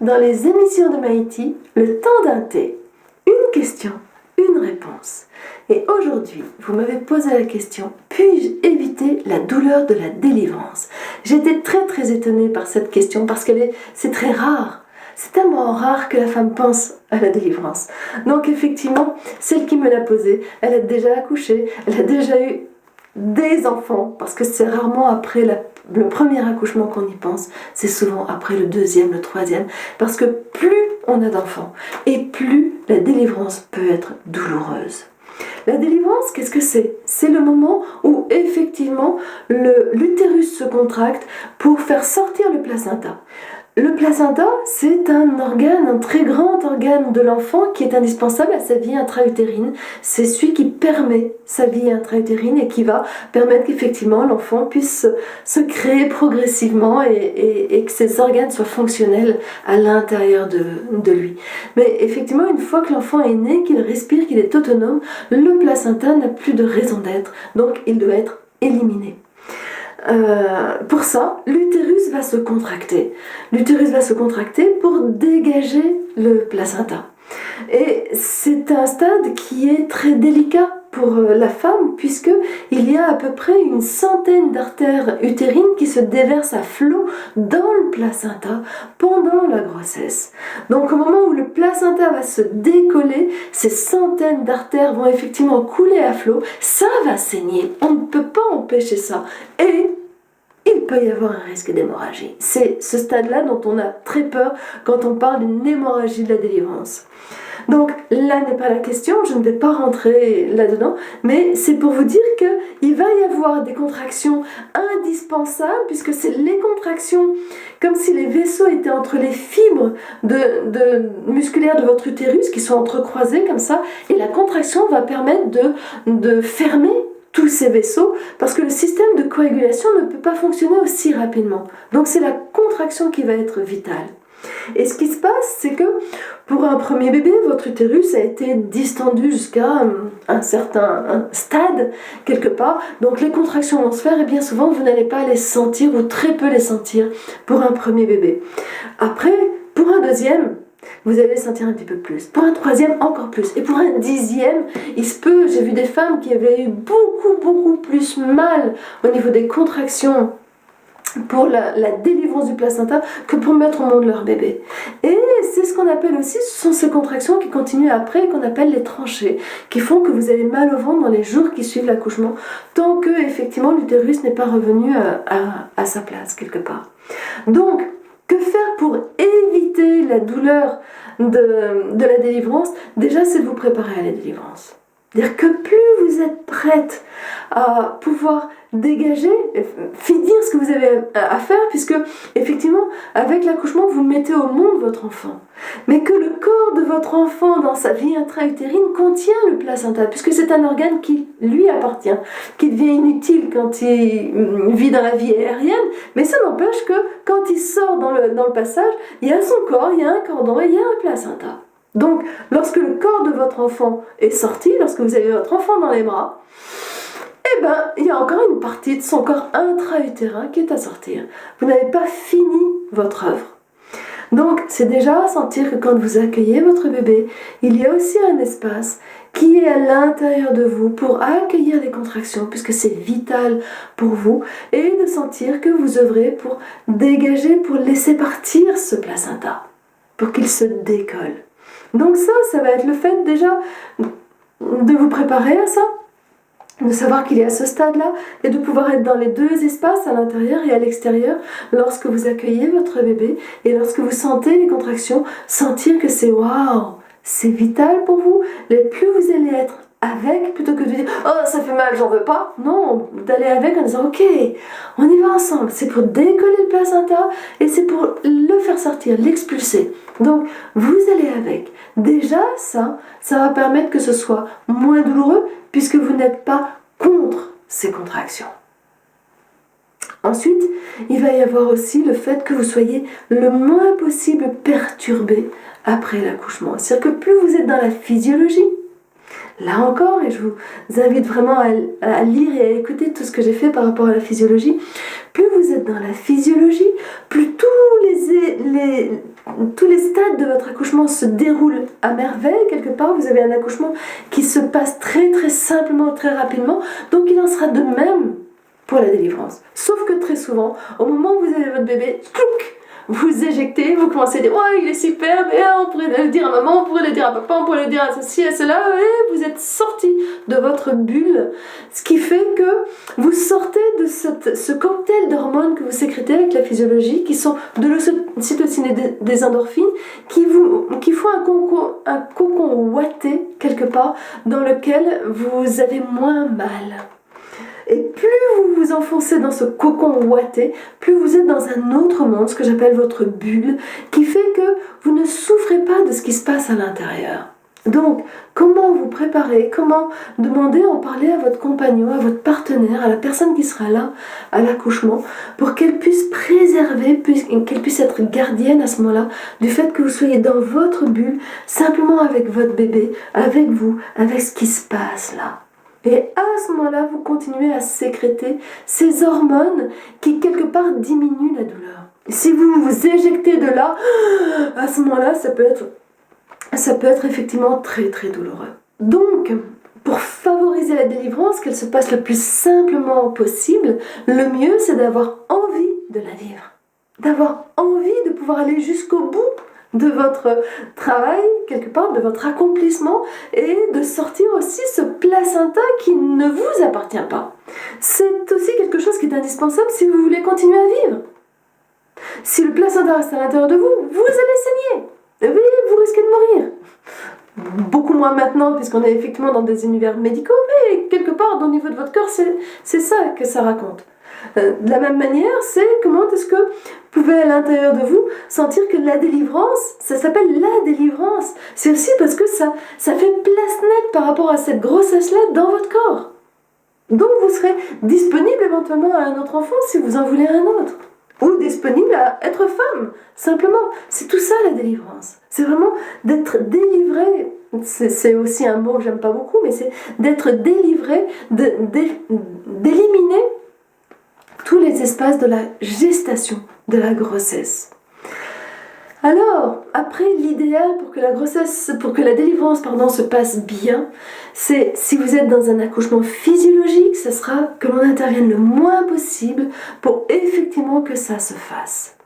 dans les émissions de Maïti, le temps d'un thé. Une question, une réponse. Et aujourd'hui, vous m'avez posé la question, puis-je éviter la douleur de la délivrance? J'étais très étonnée par cette question parce que c'est très rare. C'est tellement rare que la femme pense à la délivrance. Donc effectivement, celle qui me l'a posée, elle a déjà accouché, elle a déjà eu des enfants, parce que c'est rarement après le premier accouchement qu'on y pense, c'est souvent après le deuxième, le troisième, parce que plus on a d'enfants, et plus la délivrance peut être douloureuse. La délivrance, qu'est-ce que c'est? C'est le moment où effectivement l'utérus se contracte pour faire sortir le placenta. Le placenta, c'est un organe, un très grand organe de l'enfant qui est indispensable à sa vie intra-utérine. C'est celui qui permet sa vie intra-utérine et qui va permettre qu'effectivement l'enfant puisse se créer progressivement et que ses organes soient fonctionnels à l'intérieur de lui. Mais effectivement, une fois que l'enfant est né, qu'il respire, qu'il est autonome, le placenta n'a plus de raison d'être, donc il doit être éliminé. Pour ça, l'utérus va se contracter. L'utérus va se contracter pour dégager le placenta. Et c'est un stade qui est très délicat pour la femme, puisqu'il y a à peu près une centaine d'artères utérines qui se déversent à flot dans le placenta pendant la grossesse. Donc au moment où le placenta va se décoller, ces centaines d'artères vont effectivement couler à flot, ça va saigner, on ne peut pas empêcher ça. Et il peut y avoir un risque d'hémorragie. C'est ce stade-là dont on a très peur quand on parle d'une hémorragie de la délivrance. Donc là n'est pas la question, je ne vais pas rentrer là-dedans, mais c'est pour vous dire qu'il va y avoir des contractions indispensables, puisque c'est les contractions, comme si les vaisseaux étaient entre les fibres musculaires de votre utérus, qui sont entrecroisés comme ça, et la contraction va permettre de fermer tous ces vaisseaux, parce que le système de coagulation ne peut pas fonctionner aussi rapidement. Donc c'est la contraction qui va être vitale. Et ce qui se passe, c'est que pour un premier bébé, votre utérus a été distendu jusqu'à un certain stade, quelque part. Donc les contractions vont se faire et bien souvent, vous n'allez pas les sentir ou très peu les sentir pour un premier bébé. Après, pour un deuxième, vous allez sentir un petit peu plus. Pour un troisième, encore plus. Et pour un dixième, il se peut, j'ai vu des femmes qui avaient eu beaucoup plus mal au niveau des contractions pour la délivrance du placenta que pour mettre au monde leur bébé. Et c'est ce qu'on appelle aussi, ce sont ces contractions qui continuent après, qu'on appelle les tranchées, qui font que vous avez mal au ventre dans les jours qui suivent l'accouchement, tant que effectivement l'utérus n'est pas revenu à sa place quelque part. Donc, que faire pour éviter la douleur de la délivrance? Déjà, c'est de vous préparer à la délivrance. C'est-à-dire que plus vous êtes prête à pouvoir dégager, finir ce que vous avez à faire, puisque effectivement, avec l'accouchement, vous mettez au monde votre enfant. Mais que le corps de votre enfant, dans sa vie intra-utérine, contient le placenta, puisque c'est un organe qui lui appartient, qui devient inutile quand il vit dans la vie aérienne, mais ça n'empêche que quand il sort dans le passage, il y a son corps, il y a un cordon et il y a un placenta. Donc, lorsque le corps de votre enfant est sorti, lorsque vous avez votre enfant dans les bras, il y a encore une partie de son corps intra-utérin qui est à sortir. Vous n'avez pas fini votre œuvre. Donc, c'est déjà sentir que quand vous accueillez votre bébé, il y a aussi un espace qui est à l'intérieur de vous pour accueillir les contractions, puisque c'est vital pour vous, et de sentir que vous œuvrez pour dégager, pour laisser partir ce placenta, pour qu'il se décolle. Donc ça va être le fait déjà de vous préparer à ça, de savoir qu'il est à ce stade-là et de pouvoir être dans les deux espaces, à l'intérieur et à l'extérieur, lorsque vous accueillez votre bébé et lorsque vous sentez les contractions, sentir que c'est waouh, c'est vital pour vous. Plus vous allez être avec, plutôt que de dire « Oh, ça fait mal, j'en veux pas », non, d'aller avec en disant « Ok, on y va ensemble », c'est pour décoller le placenta et c'est pour le faire sortir, l'expulser. Donc, vous allez avec. Déjà, ça va permettre que ce soit moins douloureux puisque vous n'êtes pas contre ces contractions. Ensuite, il va y avoir aussi le fait que vous soyez le moins possible perturbé après l'accouchement. C'est-à-dire que plus vous êtes dans la physiologie, Là encore, et je vous invite vraiment à lire et à écouter tout ce que j'ai fait par rapport à la physiologie, plus vous êtes dans la physiologie, plus tous les stades de votre accouchement se déroulent à merveille. Quelque part, vous avez un accouchement qui se passe très très simplement, très rapidement. Donc il en sera de même pour la délivrance. Sauf que très souvent, au moment où vous avez votre bébé, clouc, vous éjectez, vous commencez à dire ouais, il est super, mais on pourrait le dire à maman, on pourrait le dire à papa, on pourrait le dire à ceci, à cela, et vous êtes sorti de votre bulle, ce qui fait que vous sortez de ce cocktail d'hormones que vous sécrétez avec la physiologie, qui sont de l'ocytocine et des endorphines, qui font un cocon ouaté quelque part dans lequel vous avez moins mal. Et plus vous vous enfoncez dans ce cocon ouaté, plus vous êtes dans un autre monde, ce que j'appelle votre bulle, qui fait que vous ne souffrez pas de ce qui se passe à l'intérieur. Donc, comment vous préparer, comment demander, en parler à votre compagnon, à votre partenaire, à la personne qui sera là à l'accouchement, pour qu'elle puisse préserver, qu'elle puisse être gardienne à ce moment-là, du fait que vous soyez dans votre bulle, simplement avec votre bébé, avec vous, avec ce qui se passe là. Et à ce moment-là, vous continuez à sécréter ces hormones qui, quelque part, diminuent la douleur. Si vous vous éjectez de là, à ce moment-là, ça peut être effectivement très très douloureux. Donc, pour favoriser la délivrance, qu'elle se passe le plus simplement possible, le mieux, c'est d'avoir envie de la vivre. D'avoir envie de pouvoir aller jusqu'au bout de votre travail, quelque part, de votre accomplissement, et de sortir aussi ce placenta qui ne vous appartient pas. C'est aussi quelque chose qui est indispensable si vous voulez continuer à vivre. Si le placenta reste à l'intérieur de vous, vous allez saigner. Oui, vous risquez de mourir. Beaucoup moins maintenant, puisqu'on est effectivement dans des univers médicaux, mais quelque part, au niveau de votre corps, c'est ça que ça raconte. De la même manière, c'est comment est-ce que vous pouvez à l'intérieur de vous sentir que la délivrance, ça s'appelle la délivrance. C'est aussi parce que ça fait place nette par rapport à cette grossesse-là dans votre corps. Donc vous serez disponible éventuellement à un autre enfant si vous en voulez un autre. Ou disponible à être femme, simplement. C'est tout ça la délivrance. C'est vraiment d'être délivré. C'est aussi un mot que j'aime pas beaucoup, mais c'est d'être délivré, d'éliminer tous les espaces de la gestation, de la grossesse. Alors, après, l'idéal pour que la délivrance se passe bien, c'est, si vous êtes dans un accouchement physiologique, ce sera que l'on intervienne le moins possible pour effectivement que ça se fasse.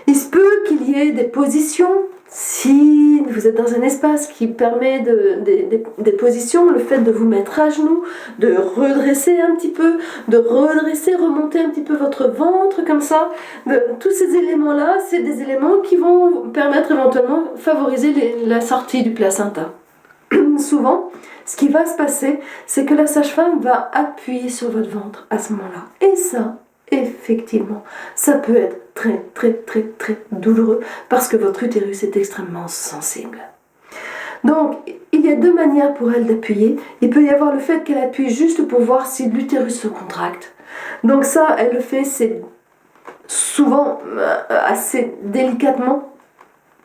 Il se peut qu'il y ait des positions, si vous êtes dans un espace qui permet des positions, le fait de vous mettre à genoux, de redresser un petit peu, remonter un petit peu votre ventre comme ça, tous ces éléments-là, c'est des éléments qui vont permettre éventuellement de favoriser la sortie du placenta. Souvent, ce qui va se passer, c'est que la sage-femme va appuyer sur votre ventre à ce moment-là. Et ça, effectivement, ça peut être très très très très douloureux parce que votre utérus est extrêmement sensible. Donc, il y a deux manières pour elle d'appuyer. Il peut y avoir le fait qu'elle appuie juste pour voir si l'utérus se contracte. Donc ça, elle le fait, c'est souvent assez délicatement.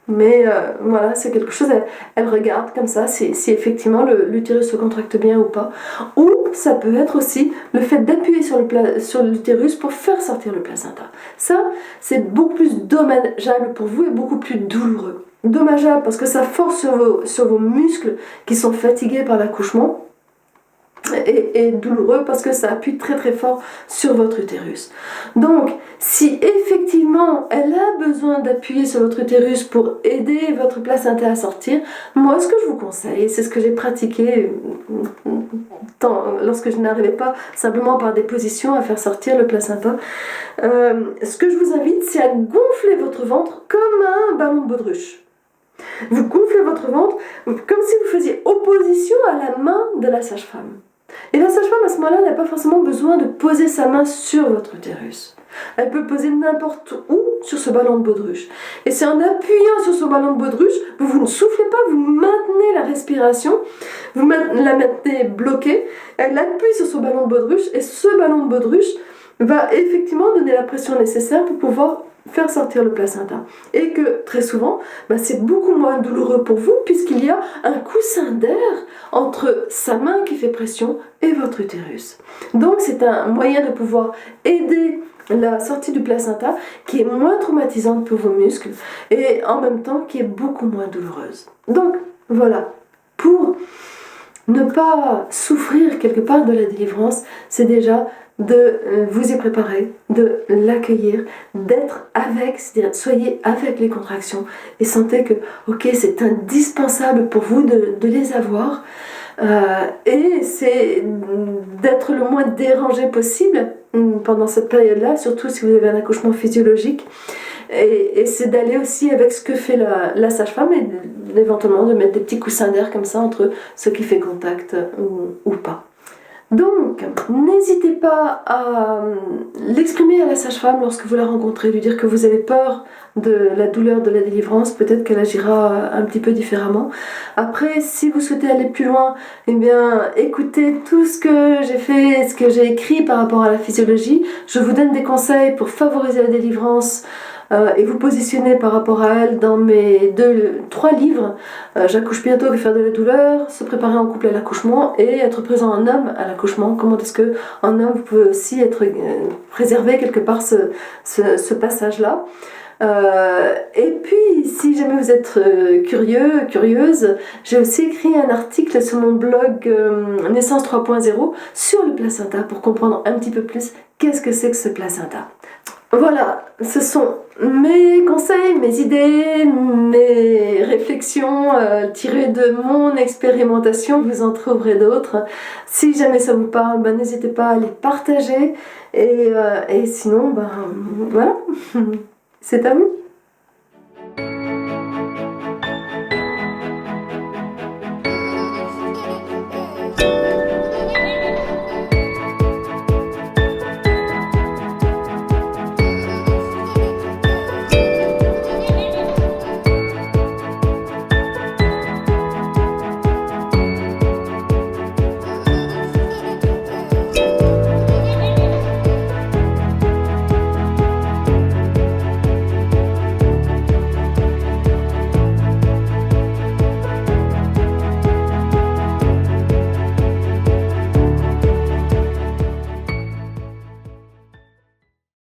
Mais voilà, c'est quelque chose, elle regarde comme ça, si effectivement l'utérus se contracte bien ou pas. Ou ça peut être aussi le fait d'appuyer sur l'utérus pour faire sortir le placenta. Ça, c'est beaucoup plus dommageable pour vous et beaucoup plus douloureux. Dommageable parce que ça force sur vos muscles qui sont fatigués par l'accouchement. Et douloureux parce que ça appuie très très fort sur votre utérus. Donc, si effectivement elle a besoin d'appuyer sur votre utérus pour aider votre placenta à sortir, moi ce que je vous conseille, c'est ce que j'ai pratiqué lorsque je n'arrivais pas simplement par des positions à faire sortir le placenta, ce que je vous invite, c'est à gonfler votre ventre comme un ballon de baudruche. Vous gonflez votre ventre comme si vous faisiez opposition à la main de la sage-femme. Et la sage-femme à ce moment-là n'a pas forcément besoin de poser sa main sur votre utérus. Elle peut poser n'importe où sur ce ballon de baudruche. Et c'est en appuyant sur ce ballon de baudruche, vous ne soufflez pas, vous maintenez la respiration, vous la maintenez bloquée, elle appuie sur ce ballon de baudruche et ce ballon de baudruche va effectivement donner la pression nécessaire pour pouvoir faire sortir le placenta. Et que très souvent, c'est beaucoup moins douloureux pour vous puisqu'il y a un coussin d'air entre sa main qui fait pression et votre utérus. Donc c'est un moyen de pouvoir aider la sortie du placenta qui est moins traumatisante pour vos muscles et en même temps qui est beaucoup moins douloureuse. Donc voilà, pour ne pas souffrir quelque part de la délivrance, c'est déjà de vous y préparer, de l'accueillir, d'être avec, c'est-à-dire soyez avec les contractions et sentez que ok, c'est indispensable pour vous de les avoir et c'est d'être le moins dérangé possible pendant cette période-là, surtout si vous avez un accouchement physiologique. Et c'est d'aller aussi avec ce que fait la sage-femme et éventuellement de mettre des petits coussins d'air comme ça entre ce qui fait contact ou pas. Donc, n'hésitez pas à l'exprimer à la sage-femme lorsque vous la rencontrez, lui dire que vous avez peur de la douleur de la délivrance, peut-être qu'elle agira un petit peu différemment. Après, si vous souhaitez aller plus loin, eh bien, écoutez tout ce que j'ai fait, ce que j'ai écrit par rapport à la physiologie. Je vous donne des conseils pour favoriser la délivrance et vous positionner par rapport à elle dans mes 3 livres. J'accouche bientôt, que faire de la douleur, se préparer en couple à l'accouchement et être présent en homme à l'accouchement. Comment est-ce que en homme vous pouvez aussi être préservé quelque part ce passage-là. Et puis, si jamais vous êtes curieux, curieuse, j'ai aussi écrit un article sur mon blog Naissance 3.0 sur le placenta pour comprendre un petit peu plus qu'est-ce que c'est que ce placenta. Voilà, ce sont mes conseils, mes idées, mes réflexions tirées de mon expérimentation. Vous en trouverez d'autres. Si jamais ça vous parle, n'hésitez pas à les partager. Et sinon, voilà, c'est à vous.